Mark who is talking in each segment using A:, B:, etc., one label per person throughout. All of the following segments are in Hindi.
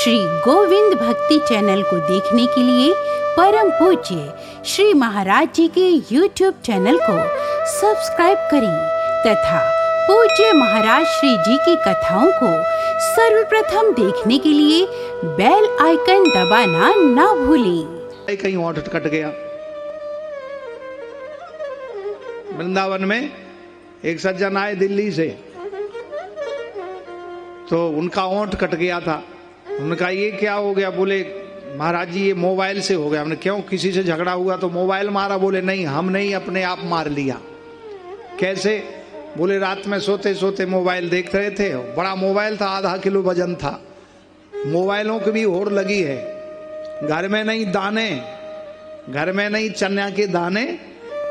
A: श्री गोविंद भक्ति चैनल को देखने के लिए परम पूज्य श्री महाराज जी के YouTube चैनल को सब्सक्राइब करें तथा पूज्य महाराज श्री जी की कथाओं को सर्वप्रथम देखने के लिए बेल आइकन दबाना ना भूलें।
B: कहीं ओंठ कट गया। वृंदावन में एक सज्जन आए दिल्ली से, तो उनका ओंठ कट गया था। उनका ये क्या हो गया? बोले महाराज जी ये मोबाइल से हो गया। हमने क्यों, किसी से झगड़ा हुआ तो मोबाइल मारा? बोले नहीं, हम नहीं, अपने आप मार लिया। कैसे? बोले रात में सोते सोते मोबाइल देख रहे थे। बड़ा मोबाइल था, आधा किलो वजन था। मोबाइलों की भी होड़ लगी है। घर में नहीं दाने, घर में नहीं चन्या के दाने,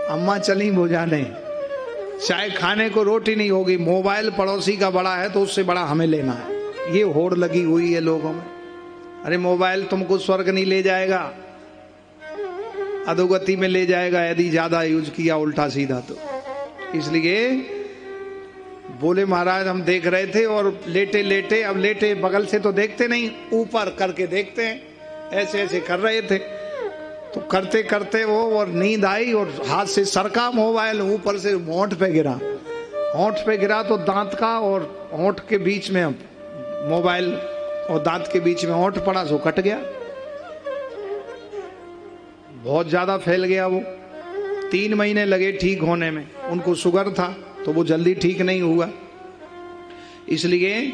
B: अम्मा चली बुझाने। चाय खाने को रोटी नहीं होगी, मोबाइल पड़ोसी का बड़ा है तो उससे बड़ा हमें लेना है। ये होड़ लगी हुई है लोगों में। अरे मोबाइल तुमको स्वर्ग नहीं ले जाएगा, अधोगति में ले जाएगा यदि ज्यादा यूज किया उल्टा सीधा तो। इसलिए बोले महाराज हम देख रहे थे और लेटे लेटे, अब लेटे बगल से तो देखते नहीं, ऊपर करके देखते हैं, ऐसे ऐसे कर रहे थे। तो करते करते वो और नींद आई और हाथ से सरका मोबाइल, ऊपर से होंठ पे गिरा। होंठ पे गिरा तो दांत का और होंठ के बीच में, मोबाइल और दांत के बीच में होंठ पड़ा, सो कट गया। बहुत ज्यादा फैल गया वो। 3 महीने लगे ठीक होने में। उनको शुगर था तो वो जल्दी ठीक नहीं हुआ। इसलिए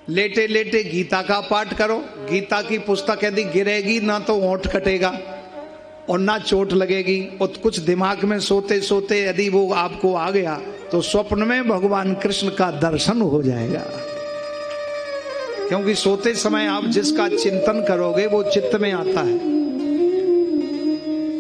B: लेटे लेटे गीता का पाठ करो। गीता की पुस्तक यदि गिरेगी ना तो होंठ कटेगा और ना चोट लगेगी। और कुछ दिमाग में सोते सोते यदि वो आपको आ गया तो स्वप्न में भगवान कृष्ण का दर्शन हो जाएगा। क्योंकि सोते समय आप जिसका चिंतन करोगे वो चित्त में आता है।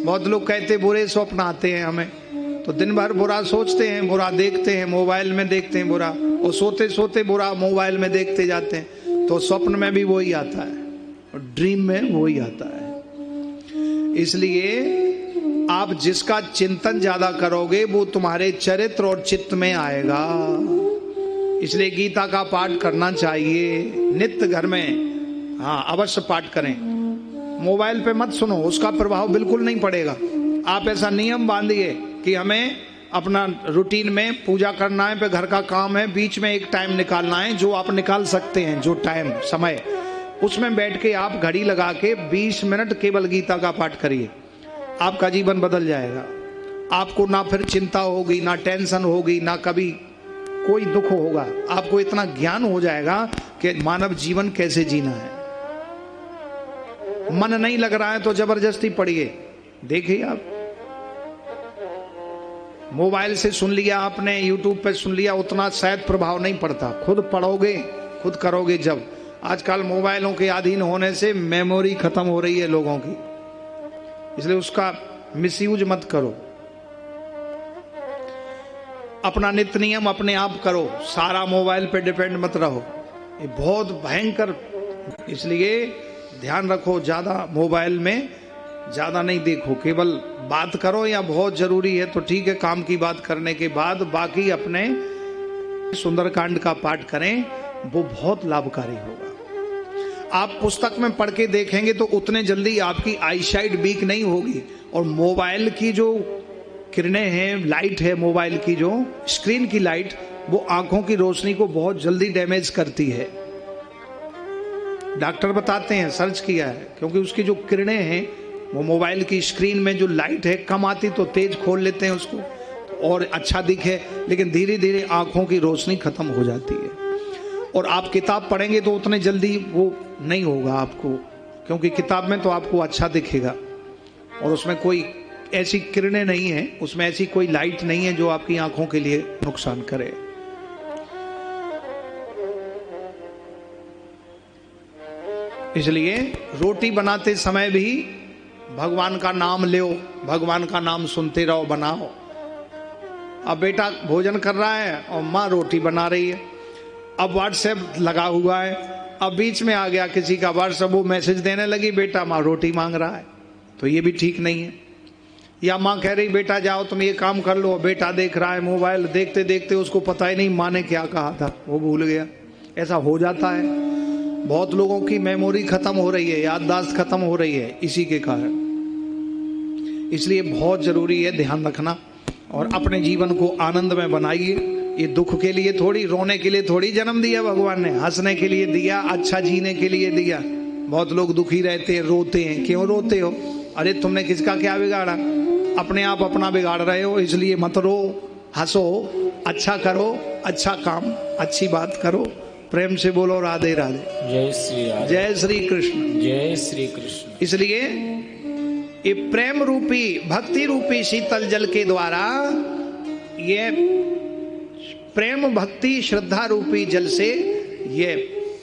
B: बहुत लोग कहते बुरे स्वप्न आते हैं हमें, तो दिन भर बुरा सोचते हैं, बुरा देखते हैं, मोबाइल में देखते हैं बुरा, और सोते सोते बुरा मोबाइल में देखते जाते हैं, तो स्वप्न में भी वही आता है और ड्रीम में वही आता है। इसलिए आप जिसका चिंतन ज्यादा करोगे वो तुम्हारे चरित्र और चित्त में आएगा। इसलिए गीता का पाठ करना चाहिए नित्य घर में। हाँ, अवश्य पाठ करें। मोबाइल पे मत सुनो, उसका प्रभाव बिल्कुल नहीं पड़ेगा। आप ऐसा नियम बांधिए कि हमें अपना रूटीन में पूजा करना है, पे घर का काम है, बीच में एक टाइम निकालना है जो आप निकाल सकते हैं, जो टाइम समय, उसमें बैठ के आप घड़ी लगा के 20 मिनट केवल गीता का पाठ करिए। आपका जीवन बदल जाएगा। आपको ना फिर चिंता होगी, ना टेंशन होगी, ना कभी कोई दुख होगा। आपको इतना ज्ञान हो जाएगा कि मानव जीवन कैसे जीना है। मन नहीं लग रहा है तो जबरदस्ती पढ़िए। देखिए आप मोबाइल से सुन लिया आपने, यूट्यूब पे सुन लिया, उतना शायद प्रभाव नहीं पड़ता। खुद पढ़ोगे, खुद करोगे जब। आजकल मोबाइलों के अधीन होने से मेमोरी खत्म हो रही है लोगों की, इसलिए उसका मिसयूज मत करो। अपना नित्य नियम अपने आप करो, सारा मोबाइल पे डिपेंड मत रहो, ये बहुत भयंकर। इसलिए ध्यान रखो, ज्यादा मोबाइल में ज्यादा नहीं देखो, केवल बात करो या बहुत जरूरी है तो ठीक है, काम की बात करने के बाद बाकी अपने सुंदरकांड का पाठ करें, वो बहुत लाभकारी होगा। आप पुस्तक में पढ़ के देखेंगे तो उतने जल्दी आपकी आईसाइट वीक नहीं होगी। और मोबाइल की जो किरणें हैं, लाइट है मोबाइल की, जो स्क्रीन की लाइट, वो आंखों की रोशनी को बहुत जल्दी डैमेज करती है। डॉक्टर बताते हैं, सर्च किया है, क्योंकि उसकी जो किरणें हैं वो मोबाइल की स्क्रीन में जो लाइट है कम आती तो तेज खोल लेते हैं उसको और अच्छा दिखे, लेकिन धीरे धीरे आंखों की रोशनी खत्म हो जाती है। और आप किताब पढ़ेंगे तो उतने जल्दी वो नहीं होगा आपको, क्योंकि किताब में तो आपको अच्छा दिखेगा और उसमें कोई ऐसी किरणें नहीं है, उसमें ऐसी कोई लाइट नहीं है जो आपकी आंखों के लिए नुकसान करे। इसलिए रोटी बनाते समय भी भगवान का नाम लो, भगवान का नाम सुनते रहो, बनाओ। अब बेटा भोजन कर रहा है और माँ रोटी बना रही है, अब व्हाट्सएप लगा हुआ है, अब बीच में आ गया किसी का व्हाट्सएप, वो मैसेज देने लगी, बेटा माँ रोटी मांग रहा है, तो ये भी ठीक नहीं है। या माँ कह रही बेटा जाओ तुम ये काम कर लो, बेटा देख रहा है मोबाइल, देखते देखते उसको पता ही नहीं माँ ने क्या कहा था, वो भूल गया। ऐसा हो जाता है। बहुत लोगों की मेमोरी खत्म हो रही है, याददाश्त खत्म हो रही है इसी के कारण। इसलिए बहुत जरूरी है ध्यान रखना और अपने जीवन को आनंद में बनाइए। ये दुख के लिए थोड़ी, रोने के लिए थोड़ी जन्म दिया भगवान ने, हंसने के लिए दिया, अच्छा जीने के लिए दिया। बहुत लोग दुखी रहते हैं, रोते हैं। क्यों रोते हो? अरे तुमने किसका क्या बिगाड़ा? अपने आप अपना बिगाड़ रहे हो। इसलिए मत रो, हंसो, अच्छा करो, अच्छा काम, अच्छी बात करो। प्रेम से बोलो राधे राधे।
C: जय श्री राधे।
B: जय श्री कृष्ण।
C: जय श्री कृष्ण।
B: इसलिए ये प्रेम रूपी, भक्ति रूपी शीतल जल के द्वारा, ये प्रेम भक्ति श्रद्धा रूपी जल से ये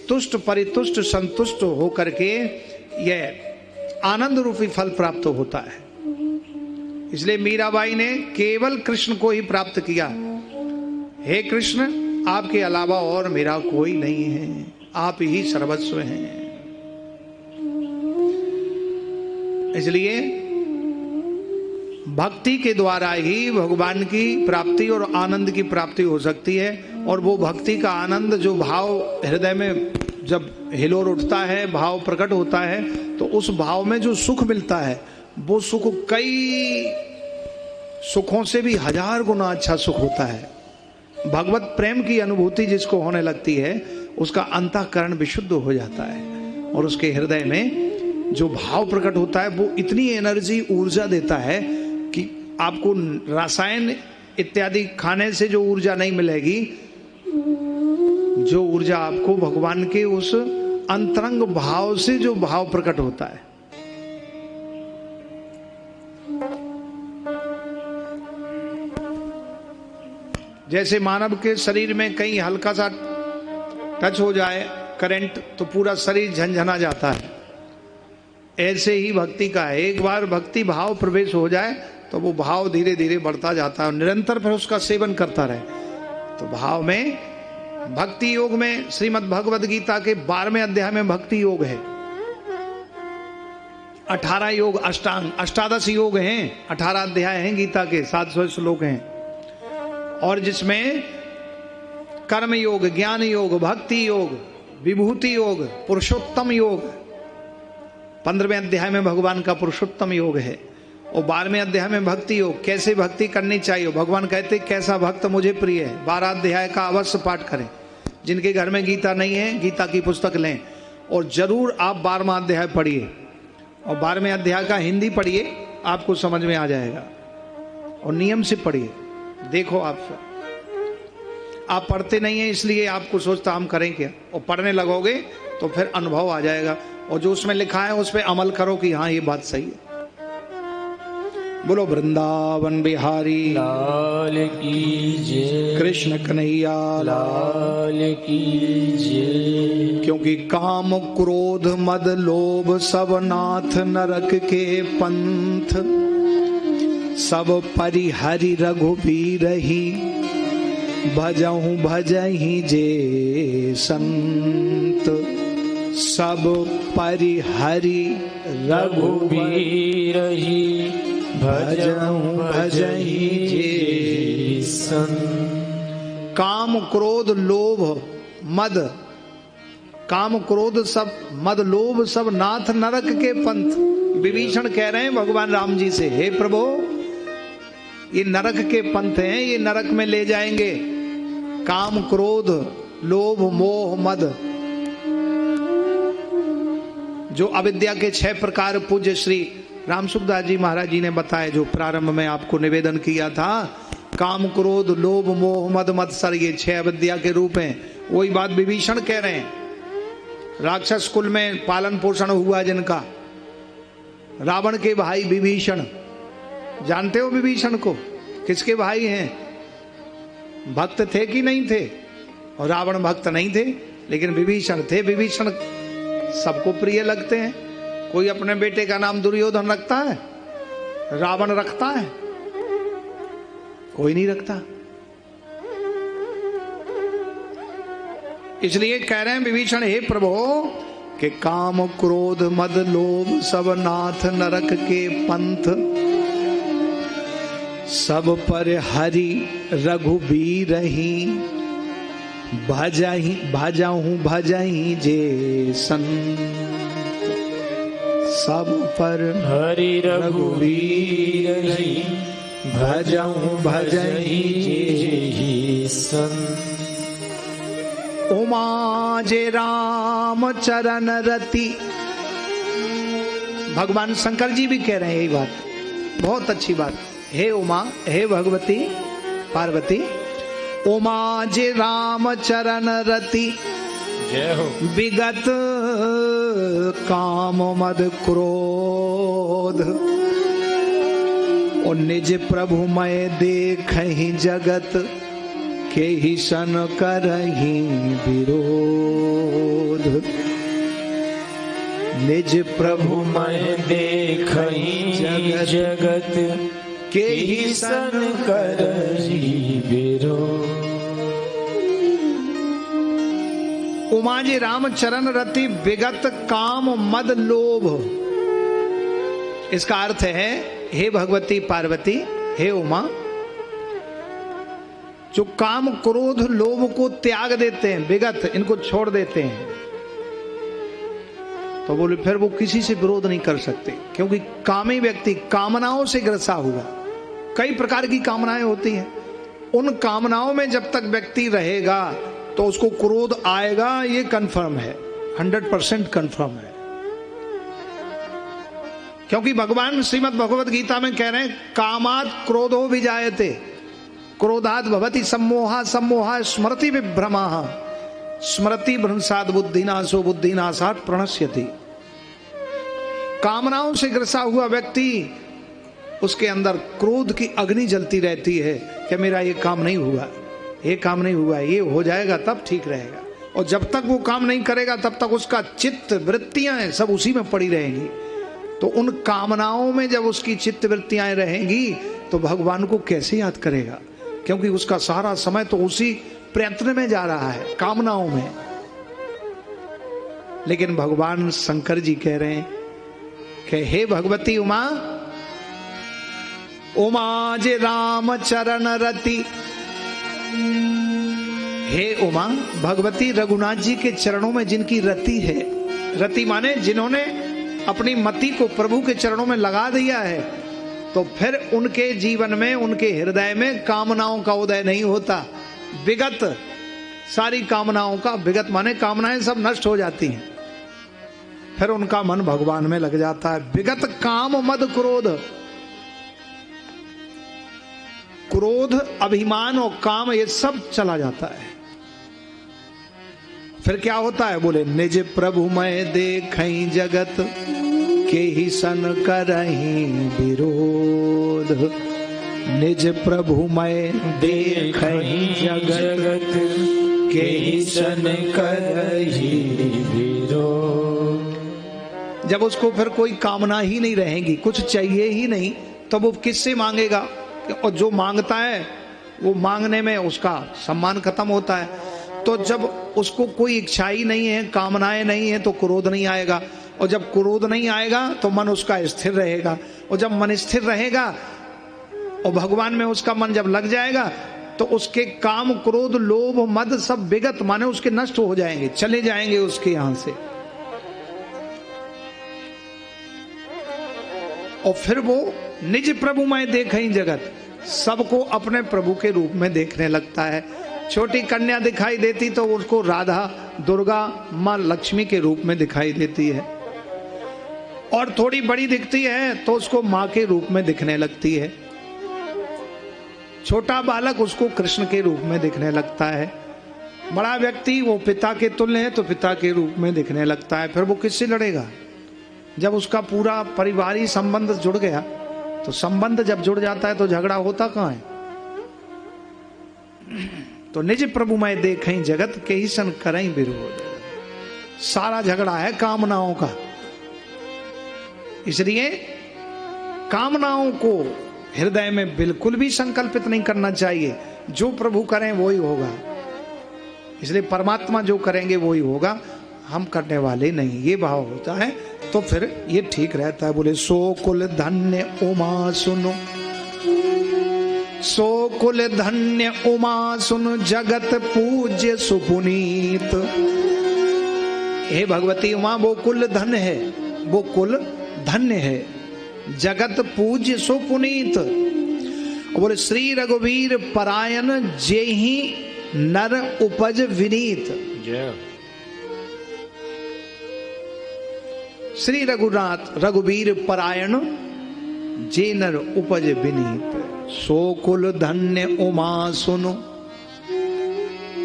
B: तुष्ट परितुष्ट संतुष्ट होकर के ये आनंद रूपी फल प्राप्त होता है। इसलिए मीराबाई ने केवल कृष्ण को ही प्राप्त किया। हे कृष्ण, आपके अलावा और मेरा कोई नहीं है, आप ही सर्वस्व हैं। इसलिए भक्ति के द्वारा ही भगवान की प्राप्ति और आनंद की प्राप्ति हो सकती है। और वो भक्ति का आनंद, जो भाव हृदय में जब हिलोर उठता है, भाव प्रकट होता है, तो उस भाव में जो सुख मिलता है, वो सुख कई सुखों से भी 1000 गुना अच्छा सुख होता है। भगवत प्रेम की अनुभूति जिसको होने लगती है, उसका अंतःकरण विशुद्ध हो जाता है और उसके हृदय में जो भाव प्रकट होता है वो इतनी एनर्जी, ऊर्जा देता है कि आपको रसायन इत्यादि खाने से जो ऊर्जा नहीं मिलेगी, जो ऊर्जा आपको भगवान के उस अंतरंग भाव से जो भाव प्रकट होता है। जैसे मानव के शरीर में कहीं हल्का सा टच हो जाए करंट, तो पूरा शरीर झंझना जाता है। ऐसे ही भक्ति का है, एक बार भक्ति भाव प्रवेश हो जाए तो वो भाव धीरे धीरे बढ़ता जाता है और निरंतर फिर उसका सेवन करता रहे। तो भाव में, भक्ति योग में श्रीमद् भगवद गीता के 12वें अध्याय में भक्ति योग है। 18 योग, अष्टांग, 18 योग हैं, 18 अध्याय हैं गीता के, 700 श्लोक हैं। और जिसमें कर्म योग, ज्ञान योग, भक्ति योग, विभूति योग, पुरुषोत्तम योग, 15वें अध्याय में भगवान का पुरुषोत्तम योग है। और 12वें अध्याय में भक्ति योग, कैसे भक्ति करनी चाहिए। भगवान कहते कैसा भक्त मुझे प्रिय है। 12 अध्याय का अवश्य पाठ करें। जिनके घर में गीता नहीं है, गीता की पुस्तक लें और जरूर आप 12वां अध्याय पढ़िए और 12वें अध्याय का हिंदी पढ़िए, आपको समझ में आ जाएगा। और नियम से पढ़िए। देखो आप पढ़ते नहीं है इसलिए आपको सोचता हम करें क्या, और पढ़ने लगोगे तो फिर अनुभव आ जाएगा और जो उसमें लिखा है उस पर अमल करो कि हाँ ये बात सही है। बोलो वृंदावन बिहारी
C: लाल की जय,
B: कृष्ण कन्हैया
C: लाल की जय।
B: क्योंकि काम क्रोध मद लोभ सब नाथ नरक के पंथ, सब परिहरि रघुबीरहि भजहु भजहि जे संत। सब परिहरि
C: रघुबीरहि भजहु भजहि जे संत।
B: काम क्रोध लोभ मद, काम क्रोध सब, मद लोभ सब नाथ नरक के पंथ। विभीषण कह रहे हैं भगवान राम जी से, हे प्रभु ये नरक के पंथ हैं, ये नरक में ले जाएंगे। काम क्रोध लोभ मोह मद, जो अविद्या के 6 प्रकार पूज्य श्री राम सुखदास जी महाराज जी ने बताए, जो प्रारंभ में आपको निवेदन किया था। काम क्रोध लोभ मोह मद मत्सर, ये 6 अविद्या के रूप हैं। वही बात विभीषण कह रहे हैं। राक्षस कुल में पालन पोषण हुआ जिनका, रावण के भाई विभीषण, जानते हो विभीषण को, किसके भाई हैं? भक्त थे कि नहीं थे? और रावण भक्त नहीं थे लेकिन विभीषण थे। विभीषण सबको प्रिय लगते हैं। कोई अपने बेटे का नाम दुर्योधन रखता है? रावण रखता है? कोई नहीं रखता। इसलिए कह रहे हैं विभीषण, हे प्रभु कि काम क्रोध मद लोभ सब नाथ नरक के पंथ, सब पर हरि रघुबीरहि भजहूँ भजही जे संत सब पर
C: हरि रघुवीर नहीं भजहूँ भजही जे संत।
B: उमा जे राम चरण रति, भगवान शंकर जी भी कह रहे हैं यही बात, बहुत अच्छी बात। हे उमा, हे भगवती पार्वती, उमा जे राम चरण रति
C: जय हो।
B: विगत काम मद क्रोध, और निज प्रभु मैं देखहि जगत के ही सन करहि विरोध। निज प्रभु
C: मैं देखहि जगत के ही सन करहि विरोध।
B: उमा जी राम चरण रति विगत काम मद लोभ, इसका अर्थ है हे भगवती पार्वती, हे उमा, जो काम क्रोध लोभ को त्याग देते हैं, विगत इनको छोड़ देते हैं, तो बोले फिर वो किसी से विरोध नहीं कर सकते, क्योंकि कामी व्यक्ति कामनाओं से ग्रसा हुआ। कई प्रकार की कामनाएं होती हैं, उन कामनाओं में जब तक व्यक्ति रहेगा तो उसको क्रोध आएगा, ये कंफर्म है, 100% कंफर्म है। क्योंकि भगवान श्रीमद् भगवद गीता में कह रहे हैं कामात् क्रोधो विजायते क्रोधात् भवति सम्मोहा सम्मोहा स्मृति विभ्रमाः स्मृति भ्रंशात् बुद्धिनाशो बुद्धिनाशात् प्रणश्यति। कामनाओं से ग्रसा हुआ व्यक्ति, उसके अंदर क्रोध की अग्नि जलती रहती है कि मेरा ये काम नहीं हुआ, ये काम नहीं हुआ, ये हो जाएगा तब ठीक रहेगा। और जब तक वो काम नहीं करेगा तब तक उसका चित्त वृत्तियां सब उसी में पड़ी रहेंगी। तो उन कामनाओं में जब उसकी चित्त वृत्तियां रहेंगी तो भगवान को कैसे याद करेगा, क्योंकि उसका सारा समय तो उसी प्रयत्न में जा रहा है, कामनाओं में। लेकिन भगवान शंकर जी कह रहे हैं कि हे भगवती उमा, उमा जे राम चरण रति, हे उमा भगवती रघुनाथ जी के चरणों में जिनकी रति है, रति माने जिन्होंने अपनी मति को प्रभु के चरणों में लगा दिया है, तो फिर उनके जीवन में, उनके हृदय में कामनाओं का उदय नहीं होता। विगत सारी कामनाओं का, विगत माने कामनाएं सब नष्ट हो जाती हैं, फिर उनका मन भगवान में लग जाता है। विगत काम मद क्रोध, क्रोध अभिमान और काम ये सब चला जाता है। फिर क्या होता है, बोले निज प्रभु मैं देखहि जगत के ही सन करहि विरोध। निज प्रभु मैं देखहि जगत के ही सन करहि विरोध। जब उसको फिर कोई कामना ही नहीं रहेगी, कुछ चाहिए ही नहीं, तो वो किससे मांगेगा? और जो मांगता है वो मांगने में उसका सम्मान खत्म होता है। तो जब उसको कोई इच्छा ही नहीं है, कामनाएं नहीं है, तो क्रोध नहीं आएगा। और जब क्रोध नहीं आएगा तो मन उसका स्थिर रहेगा। और जब मन स्थिर रहेगा और भगवान में उसका मन जब लग जाएगा तो उसके काम क्रोध लोभ मद सब विगत माने उसके नष्ट हो जाएंगे, चले जाएंगे उसके यहां से। और फिर वो निज प्रभु मैं देखहि जगत, सबको अपने प्रभु के रूप में देखने लगता है। छोटी कन्या दिखाई देती तो उसको राधा, दुर्गा, मां लक्ष्मी के रूप में दिखाई देती है, और थोड़ी बड़ी दिखती है तो उसको मां के रूप में दिखने लगती है। छोटा बालक उसको कृष्ण के रूप में दिखने लगता है। बड़ा व्यक्ति वो पिता के तुल्य है तो पिता के रूप में दिखने लगता है। फिर वो किससे लड़ेगा? जब उसका पूरा परिवारी संबंध जुड़ गया, तो संबंध जब जुड़ जाता है तो झगड़ा होता कहां है? तो निज प्रभु मैं देखहि जगत के ही सन करहि विरोध। सारा झगड़ा है कामनाओं का। इसलिए कामनाओं को हृदय में बिल्कुल भी संकल्पित नहीं करना चाहिए। जो प्रभु करें वो ही होगा। इसलिए परमात्मा जो करेंगे वो ही होगा, हम करने वाले नहीं, ये भाव होता है। तो फिर ये ठीक रहता है। बोले सो कुल धन्य उमा सुनो, सो कुल धन्य उमा सुन जगत पूज्य सुपुनीत। हे भगवती उमा, वो कुल धन है, वो कुल धन्य है, जगत पूज्य सुपुनीत। बोले श्री रघुवीर परायण जेहि नर उपज विनीत। श्री रघुनाथ रघुवीर परायण जे नर उपज विनीत। सो कुल धन्य उमा सुनो।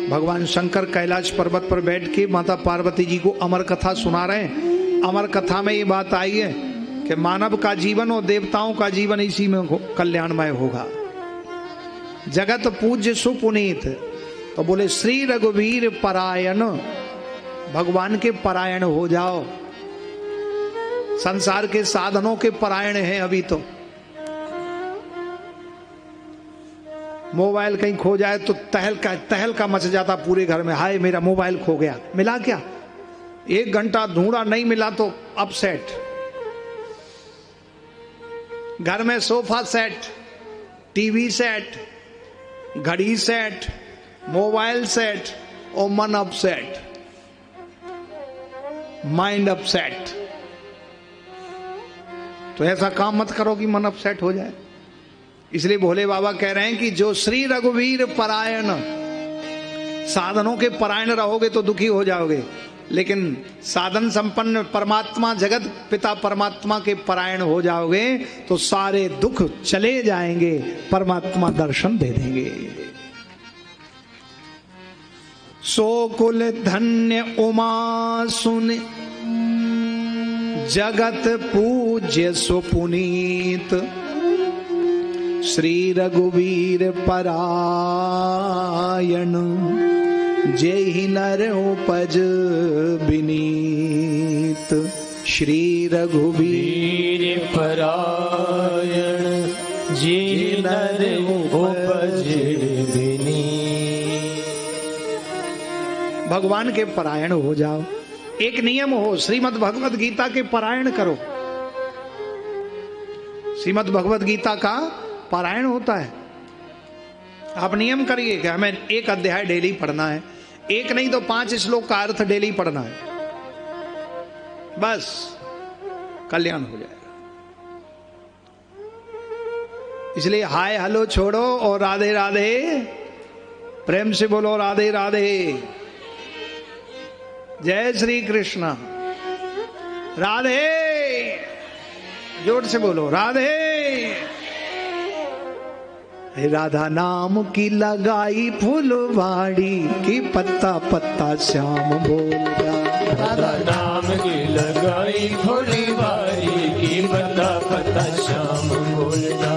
B: भगवान शंकर कैलाश पर्वत पर बैठ के माता पार्वती जी को अमर कथा सुना रहे हैं। अमर कथा में ये बात आई है कि मानव का जीवन और देवताओं का जीवन इसी में कल्याणमय होगा। जगत पूज्य सुपुनीत। तो बोले श्री रघुवीर परायण, भगवान के परायण हो जाओ। संसार के साधनों के परायण हैं अभी तो। मोबाइल कहीं खो जाए तो तहलका मच जाता पूरे घर में, हाय मेरा मोबाइल खो गया। मिला क्या? 1 घंटा ढूंढा, नहीं मिला तो अपसेट। घर में सोफा सेट, टीवी सेट, घड़ी सेट, मोबाइल सेट और मन अपसेट, माइंड अपसेट। तो ऐसा काम मत करो कि मन अपसेट हो जाए। इसलिए भोले बाबा कह रहे हैं कि जो श्री रघुवीर परायण, साधनों के परायण रहोगे तो दुखी हो जाओगे, लेकिन साधन संपन्न परमात्मा जगत पिता परमात्मा के परायण हो जाओगे तो सारे दुख चले जाएंगे, परमात्मा दर्शन दे देंगे। सो कुल धन्य उमा सुन जगत पूज्य सुपुनीत। श्री रघुवीर परायण जेहि नर उपज विनीत। श्री रघुवीर
C: परायण जेहि नर उपज विनीत।
B: भगवान के परायण हो जाओ। एक नियम हो, श्रीमद् भगवद गीता के पारायण करो। श्रीमद् भगवद गीता का पारायण होता है। आप नियम करिए कि हमें 1 अध्याय डेली पढ़ना है, 1 नहीं तो 5 श्लोक का अर्थ डेली पढ़ना है, बस कल्याण हो जाएगा। इसलिए हाय हेलो छोड़ो और राधे राधे प्रेम से बोलो राधे राधे, जय श्री कृष्ण, राधे जोर से बोलो राधे। राधा नाम की लगाई फुलवाड़ी की पत्ता पत्ता श्याम बोलता।
C: राधा नाम की लगाई फुलवाड़ी की पत्ता पत्ता श्याम बोलता।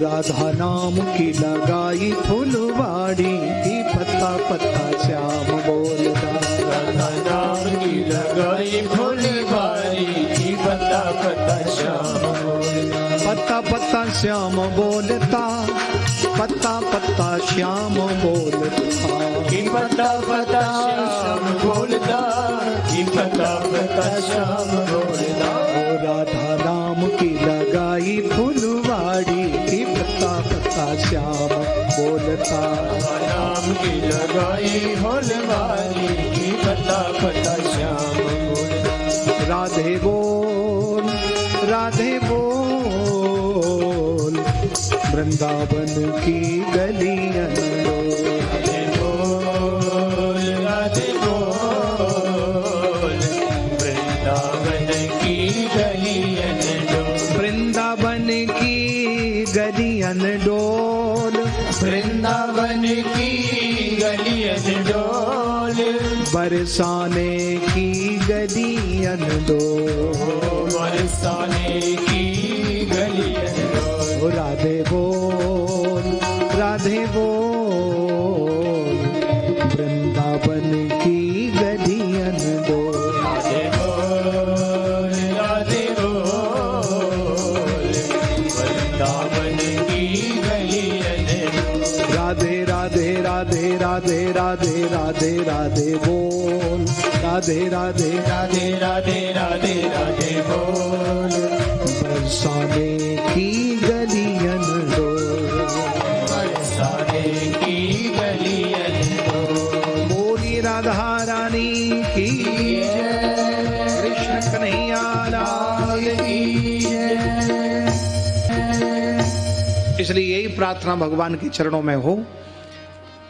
B: राधा नाम की लगाई फुलवाड़ी की पत्ता पत्ता श्याम बोलता।
C: राधा नाम की लगाई फुलवाड़ी की पत्ता पत्ता श्याम बोलता।
B: पत्ता पत्ता श्याम बोलता, पत्ता पत्ता श्याम बोलता।
C: कि पत्ता पत्ता श्याम बोलता, कि पत्ता पत्ता श्याम बोलता।
B: राधा नाम की लगाई फुलवाड़ी की पत्ता पत्ता श्याम बोलता।
C: नाम की लगाई फुलवाड़ी की पत्ता पत्ता श्याम बोलता।
B: राधे बोल राधे बोल वृंदावन की गलियां
C: राधे बोल राधे बोल वृंदावन की गलियां डोल।
B: वृंदावन की गलियां डोल।
C: वृंदावन की गलियां डोल।
B: बरसाने की गलियां डोल।
C: बरसाने की गलियां डोल।
B: राधे बोल राधे बोल वृंदावन की गलियां डोल।
C: राधे बोल राधे बोल वृंदावन की गलियां डोल।
B: राधे राधे राधे राधे राधे राधे राधे बोल। राधे राधे
C: राधे राधे राधे राधे बोल।
B: बरसाने की गलियां डोल। कन्हैया लाल की जय। इसलिए यही प्रार्थना भगवान के चरणों में हो।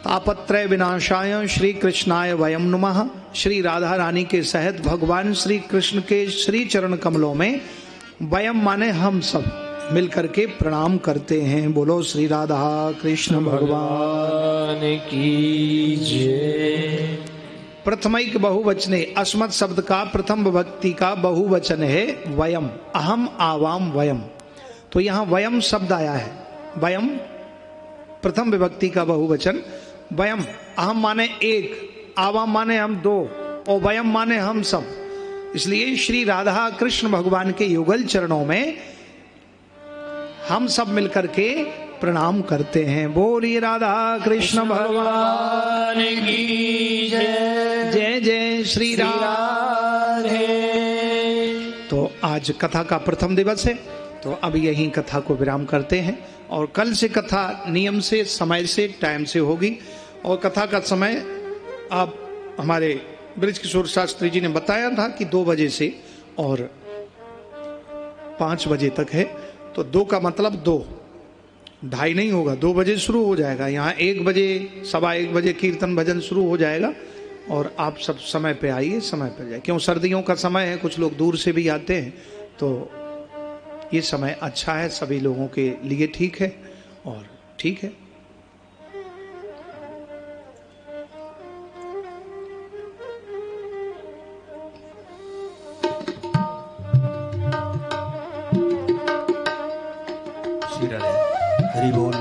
B: तापत्रय विनाशाय श्री कृष्णाय वयम नमः। श्री राधा रानी के सहित भगवान श्री कृष्ण के श्री चरण कमलों में वयम माने हम सब मिलकर के प्रणाम करते हैं। बोलो श्री राधा कृष्ण भगवान
C: की जय।
B: प्रथमैक बहुवचने अस्मत् शब्द का प्रथम विभक्ति का बहुवचन है वयम। अहम आवाम वयम। तो यहाँ वयम शब्द आया है। वयम प्रथम विभक्ति का बहुवचन। वयम अहम माने एक, आवाम माने हम दो, और वयम माने हम सब। इसलिए श्री राधा कृष्ण भगवान के युगल चरणों में हम सब मिलकर के प्रणाम करते हैं। बोलिए राधा कृष्ण भगवान
C: की जय।
B: जय जय श्री राधे। तो आज कथा का प्रथम दिवस है, तो अब यही कथा को विराम करते हैं। और कल से कथा नियम से, समय से, टाइम से होगी। और कथा का समय आप हमारे ब्रज किशोर शास्त्री जी ने बताया था कि 2 बजे से और 5 बजे तक है। तो 2 का मतलब 2, 2:30 नहीं होगा, 2 बजे शुरू हो जाएगा। यहाँ 1 बजे, 1:15 बजे कीर्तन भजन शुरू हो जाएगा। और आप सब समय पे आइए, समय पे जाइए। क्यों, सर्दियों का समय है, कुछ लोग दूर से भी आते हैं, तो ये समय अच्छा है, सभी लोगों के लिए ठीक है और ठीक है।
D: हरि बोल।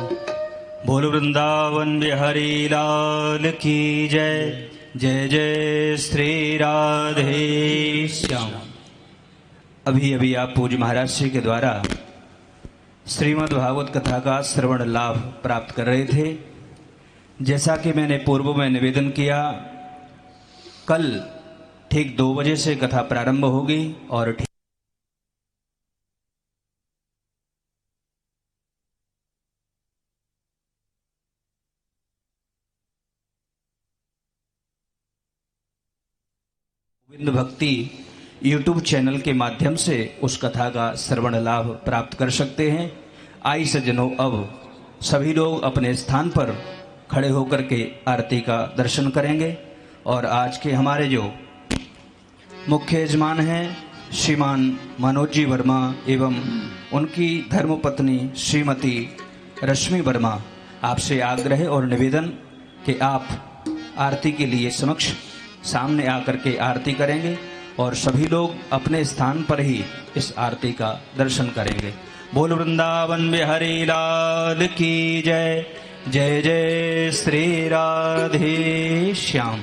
D: बोल वृंदावन बिहारी लाल की जय। जय जय श्री राधे श्याम। अभी अभी आप पूज्य महाराज जी के द्वारा श्रीमद् भागवत कथा का श्रवण लाभ प्राप्त कर रहे थे। जैसा कि मैंने पूर्व में निवेदन किया, कल ठीक 2 बजे से कथा प्रारंभ होगी और गोविंद भक्ति YouTube चैनल के माध्यम से उस कथा का श्रवण लाभ प्राप्त कर सकते हैं। आई सज्जनों, अब सभी लोग अपने स्थान पर खड़े होकर के आरती का दर्शन करेंगे। और आज के हमारे जो मुख्य यजमान हैं श्रीमान मनोज जी वर्मा एवं उनकी धर्मपत्नी श्रीमती रश्मि वर्मा, आपसे आग्रह और निवेदन कि आप आरती के लिए समक्ष सामने आकर के आरती करेंगे और सभी लोग अपने स्थान पर ही इस आरती का दर्शन करेंगे। बोल वृंदावन बिहारी लाल की जय। जय जय श्री राधे श्याम।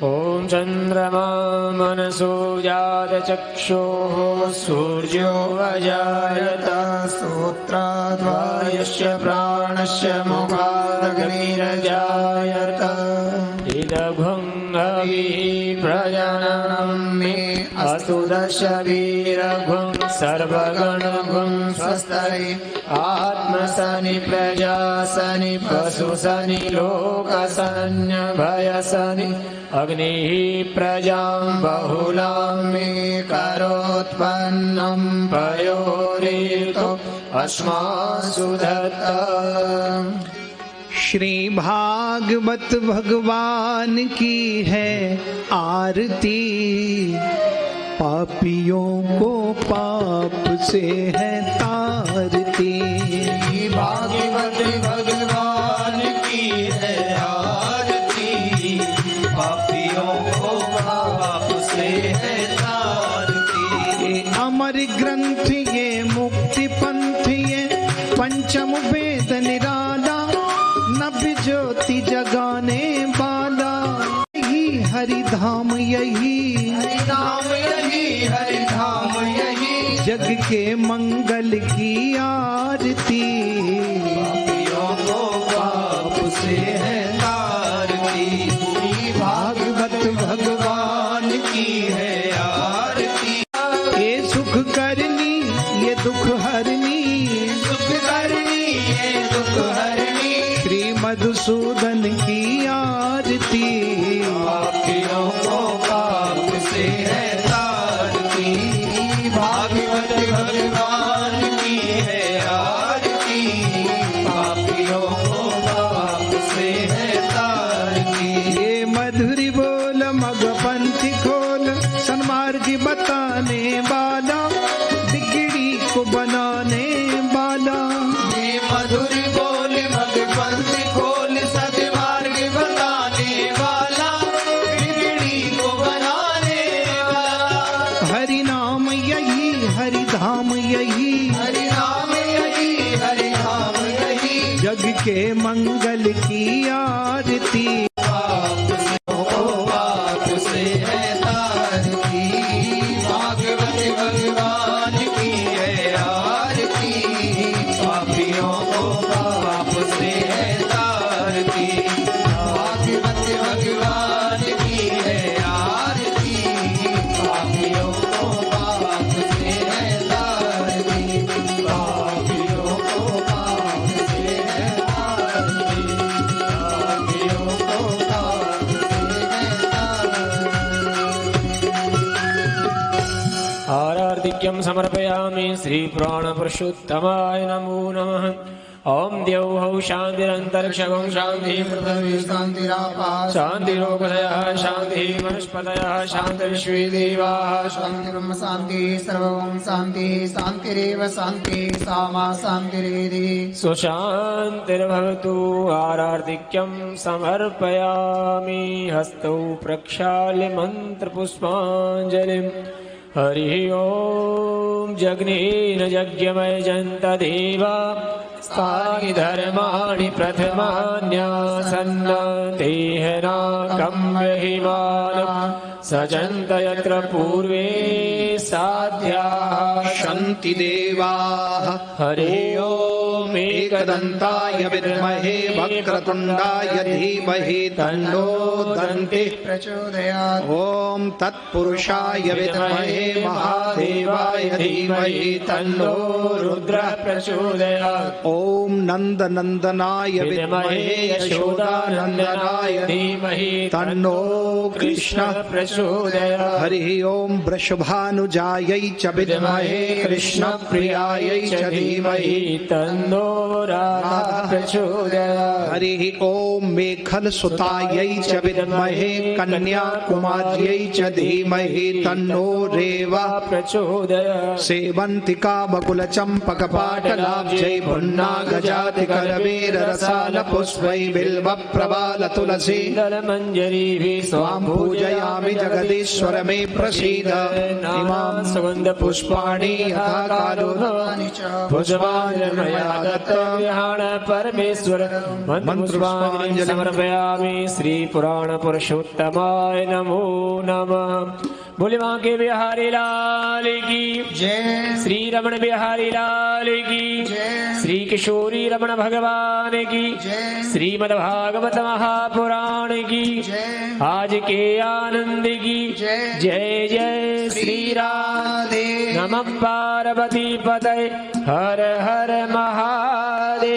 C: ॐ चन्द्रमा मनसो जातचक्षुः सूर्यो अजायत स्तोत्राद्वायस्य प्राणस्य मुखादग्निरजायत इदभुङ्गभिः प्रजननं मे अस्तु दशवीरभुं सर्वगणगुं स्वस्तये आत्मसनि प्रजासनि पशुसनि लोकसन्यभयसनि अग्निः प्रजां बहुलां मे करोत्पन्नं पयोरितो अस्मासु दत्तम्।
B: श्री भागवत भगवान की है आरती, पापियों को पाप से है तारती।
C: भागवत भगवान की है आरती,
D: पापियों को पाप से है तारती।
B: ये अमर ग्रंथ, ये मुक्ति पंथ, ये पंचम वेद निराला, नभ ज्योति जगाने वाला। यही हरिधाम, यही
C: हरिधाम यही, हरिधाम यही,
B: जग के मंगल की आरती।
C: पापियों को पाप से है तारती।
B: भागवत भगवान की है आरती। ये सुख करनी, ये दुख हरनी,
C: सुख करनी ये दुख हरनी,
B: श्री मधुसूदन की आरती।
C: पापियों को पाप से है तारती।
B: सदमार्ग बताने वाला, बिगड़ी को बनाने वाला।
C: ये मधुर बोल भगवंत खोल, सदमार्ग बताने वाला, बिगड़ी को बनाने वाला।
B: हरि नाम यही, हरि धाम यही,
C: हरि नाम यही, हरि धाम यही।
B: जग के मंगल की आरती।
C: बाप से है तारती, भागवत भगवान की है आरती। पापियों को बाप से है तारती, भागवत भगवान की है आरती। पापियों को बाप से है तारती, पापियों को बाप से है तारती, पापियों को बाप से है तारती।
E: आरार्तिक्यं समर्पयामि श्री पुराणपुरुषोत्तमाय नमो नमः। ओम द्यौः शान्तिरन्तरिक्षगं शान्तिः
C: पृथ्वी शान्तिरापः
E: शान्तिरोगधयः शान्तिः वनस्पतयः शान्तिर्विश्वे देवाः
C: शान्ति ब्रह्म शान्ति सर्वं शान्ति शान्तिरेव शान्ति सामा शान्तिरेधि।
E: स्वशान्तिर्भवतु। आरार्तिक्यं समर्पयामि हस्तौ प्रक्षाल्य मन्त्रपुष्पाञ्जलिम्। हरिः ओम जग्नेन यज्ञमय जन्त देवा स्थानि धर्माणि प्रथमान्यासन्नतेहनाकं महिमानं सजन्त यत्र पूर्वे साध्याः
B: शन्ति देवाः।
E: हरिः ओम
B: एकदन्ताय विद्महे वक्रतुण्डाय धीमहि तन्नो दन्तिः
C: प्रचोदयात्।
B: ॐ तत्पुरुषाय विद्महे महादेवाय धीमहि तन्नो
E: रुद्रः प्रचोदयात्।
B: ॐ नन्दनन्दनाय विद्महे यशोदानन्दनाय
E: धीमहि
B: तन्नो कृष्णः
E: प्रचोदयात्।
B: हरिः ॐ वृषभानुजायै च विद्महे कृष्णप्रियायै च धीमहि
E: तन्नो राधा प्रचोदयात्।
B: हरिः ॐ मेखलसुतायै च विद्महे कन्याकुमार्यै च धीमहि तन्नो रेवः
E: प्रचोदयात्।
B: सेवन्तिका बकुलचम्पकपाटलाब्जै पुन्नागजातिकरवेररसालपुष्पै बिल्वप्रवालतुलसी
E: दलमञ्जरीभिः
B: स्वां पूजयामि जगदीश्वर मे प्रसीद। इमां
E: सुगन्धपुष्पाणि यथा कालो
C: भवानि च
E: पुष्पाञ्जलिं मया दत्तविहाण परमेश्वर मन्त्रपुष्पाञ्जलिं समर्पयामि। श्री पुराणपुरुषोत्तमाय नमो नमः। बोले माँ के बिहारी लाल की
C: जय,
E: श्री रमण बिहारी लाल की
C: जय,
E: श्री किशोरी रमण भगवान की
C: जय,
E: श्रीमद्भागवत महापुराण की
C: जय,
E: आज के आनंद की
C: जय,
E: जय जय श्री राधे। नमः पार्वती पतये हर हर महादेव।